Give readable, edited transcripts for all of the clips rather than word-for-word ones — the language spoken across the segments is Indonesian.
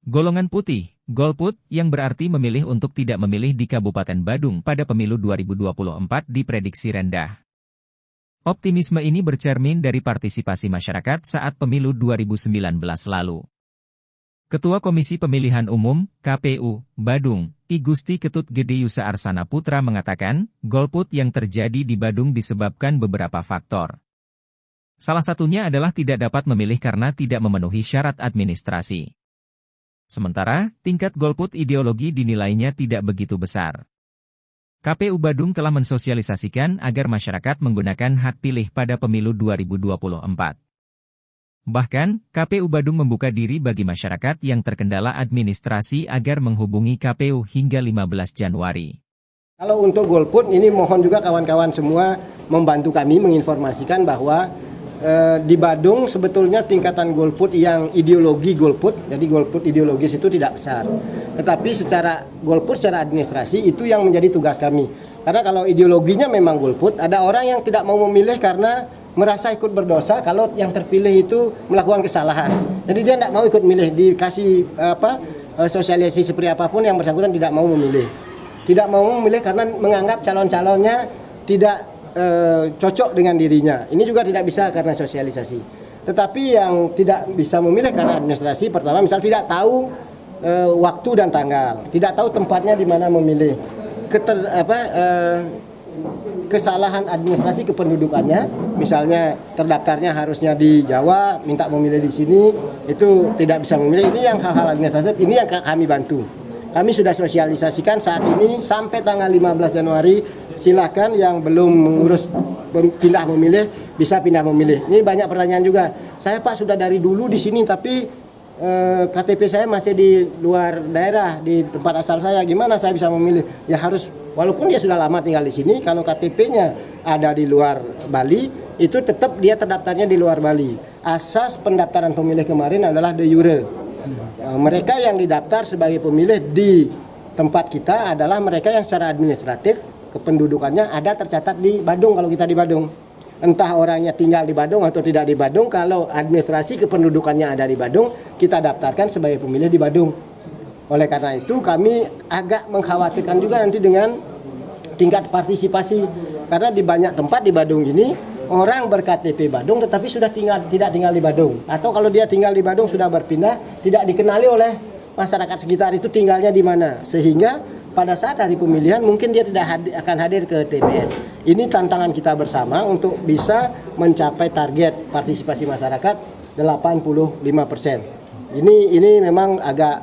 Golongan putih, golput, yang berarti memilih untuk tidak memilih di Kabupaten Badung pada pemilu 2024 diprediksi rendah. Optimisme ini bercermin dari partisipasi masyarakat saat pemilu 2019 lalu. Ketua Komisi Pemilihan Umum, KPU, Badung, I Gusti Ketut Gede Yusa Arsana Putra mengatakan, golput yang terjadi di Badung disebabkan beberapa faktor. Salah satunya adalah tidak dapat memilih karena tidak memenuhi syarat administrasi. Sementara, tingkat golput ideologi dinilainya tidak begitu besar. KPU Badung telah mensosialisasikan agar masyarakat menggunakan hak pilih pada pemilu 2024. Bahkan, KPU Badung membuka diri bagi masyarakat yang terkendala administrasi agar menghubungi KPU hingga 15 Januari. Kalau untuk golput, ini mohon juga kawan-kawan semua membantu kami menginformasikan bahwa di Badung sebetulnya tingkatan golput yang ideologi golput, jadi golput ideologis itu tidak besar. Tetapi secara golput, secara administrasi itu yang menjadi tugas kami. Karena kalau ideologinya memang golput, ada orang yang tidak mau memilih karena merasa ikut berdosa kalau yang terpilih itu melakukan kesalahan. Jadi dia tidak mau ikut milih, dikasih sosialisasi seperti apapun yang bersangkutan tidak mau memilih. Tidak mau memilih karena menganggap calon-calonnya tidak cocok dengan dirinya. Ini juga tidak bisa karena sosialisasi. Tetapi yang tidak bisa memilih karena administrasi, pertama misal tidak tahu waktu dan tanggal, tidak tahu tempatnya di mana memilih, kesalahan administrasi kependudukannya, misalnya terdaftarnya harusnya di Jawa, minta memilih di sini, itu tidak bisa memilih. Ini yang hal-hal administratif, ini yang kami bantu. Kami sudah sosialisasikan saat ini sampai tanggal 15 Januari, silakan yang belum mengurus pindah memilih, bisa pindah memilih. Ini banyak pertanyaan juga. Saya Pak sudah dari dulu di sini tapi KTP saya masih di luar daerah, di tempat asal saya. Gimana saya bisa memilih? Ya harus, walaupun dia sudah lama tinggal di sini, kalau KTP-nya ada di luar Bali, itu tetap dia terdaftarnya di luar Bali. Asas pendaftaran pemilih kemarin adalah de jure. Mereka yang didaftar sebagai pemilih di tempat kita adalah mereka yang secara administratif kependudukannya ada tercatat di Badung kalau kita di Badung. Entah orangnya tinggal di Badung atau tidak di Badung, kalau administrasi kependudukannya ada di Badung, kita daftarkan sebagai pemilih di Badung. Oleh karena itu kami agak mengkhawatirkan juga nanti dengan tingkat partisipasi. Karena di banyak tempat di Badung ini orang ber-KTP Badung tetapi sudah tidak tinggal di Badung. Atau kalau dia tinggal di Badung sudah berpindah, tidak dikenali oleh masyarakat sekitar itu tinggalnya di mana. Sehingga pada saat hari pemilihan mungkin dia tidak akan hadir ke TPS. Ini tantangan kita bersama untuk bisa mencapai target partisipasi masyarakat 85%. Ini memang agak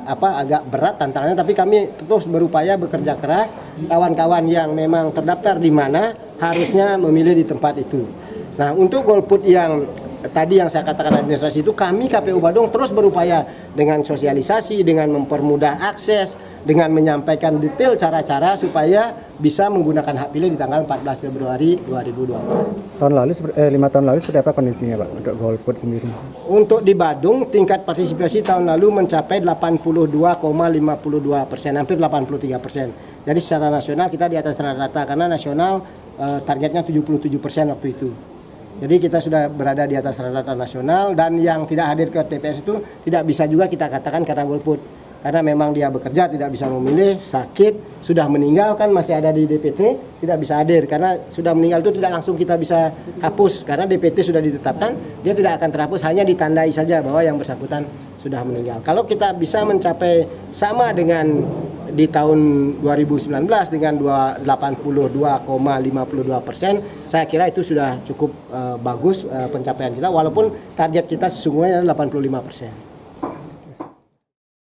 berat tantangannya, tapi kami terus berupaya bekerja keras. Kawan-kawan yang memang terdaftar di mana harusnya memilih di tempat itu. Nah, untuk golput yang tadi yang saya katakan administrasi itu, kami KPU Badung terus berupaya dengan sosialisasi, dengan mempermudah akses, dengan menyampaikan detail cara-cara supaya bisa menggunakan hak pilih di tanggal 14 Februari 2024. 5 tahun lalu seperti apa kondisinya Pak untuk golput sendiri? Untuk di Badung tingkat partisipasi tahun lalu mencapai 82,52%, hampir 83%. Jadi secara nasional kita di atas rata-rata karena nasional targetnya 77% waktu itu. Jadi kita sudah berada di atas rata-rata nasional, dan yang tidak hadir ke TPS itu tidak bisa juga kita katakan karena golput. Karena memang dia bekerja, tidak bisa memilih, sakit, sudah meninggal kan masih ada di DPT, tidak bisa hadir. Karena sudah meninggal itu tidak langsung kita bisa hapus, karena DPT sudah ditetapkan, dia tidak akan terhapus, hanya ditandai saja bahwa yang bersangkutan sudah meninggal. Kalau kita bisa mencapai sama dengan di tahun 2019 dengan 82,52%, saya kira itu sudah cukup bagus pencapaian kita, walaupun target kita sesungguhnya 85%.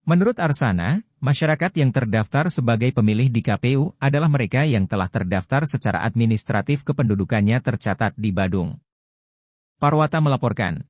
Menurut Arsana, masyarakat yang terdaftar sebagai pemilih di KPU adalah mereka yang telah terdaftar secara administratif kependudukannya tercatat di Badung. Parwata melaporkan.